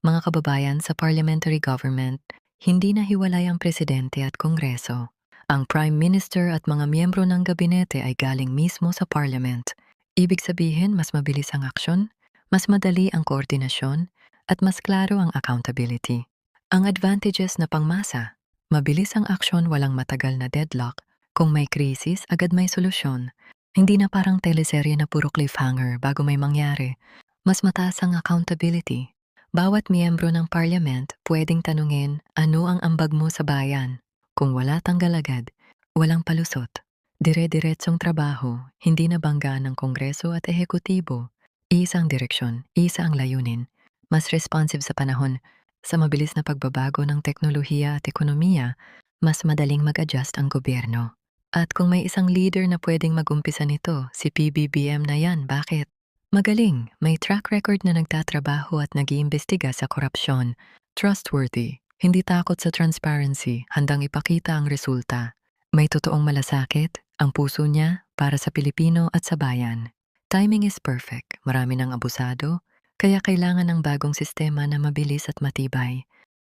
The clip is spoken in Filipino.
Mga kababayan, sa parliamentary government, hindi na hiwalay ang presidente at kongreso. Ang prime minister at mga miyembro ng gabinete ay galing mismo sa parliament. Ibig sabihin, mas mabilis ang aksyon, mas madali ang koordinasyon, at mas klaro ang accountability. Ang advantages na pangmasa: mabilis ang aksyon, walang matagal na deadlock. Kung may krisis, agad may solusyon. Hindi na parang teleserye na puro cliffhanger bago may mangyari. Mas mataas ang accountability. Bawat miyembro ng parliament pwedeng tanungin, ano ang ambag mo sa bayan? Kung wala tanggal agad, walang palusot. Dire-diretsong trabaho, hindi na bangga ng kongreso at ehekutibo. Isa ang direksyon, isa ang layunin. Mas responsive sa panahon, sa mabilis na pagbabago ng teknolohiya at ekonomiya, mas madaling mag-adjust ang gobyerno. At kung may isang leader na pwedeng mag-umpisa nito, si PBBM na yan. Bakit? Magaling, may track record na nagtatrabaho at nag-iimbestiga sa korupsyon. Trustworthy, hindi takot sa transparency, handang ipakita ang resulta. May totoong malasakit, ang puso niya para sa Pilipino at sa bayan. Timing is perfect, marami ng abusado, kaya kailangan ng bagong sistema na mabilis at matibay.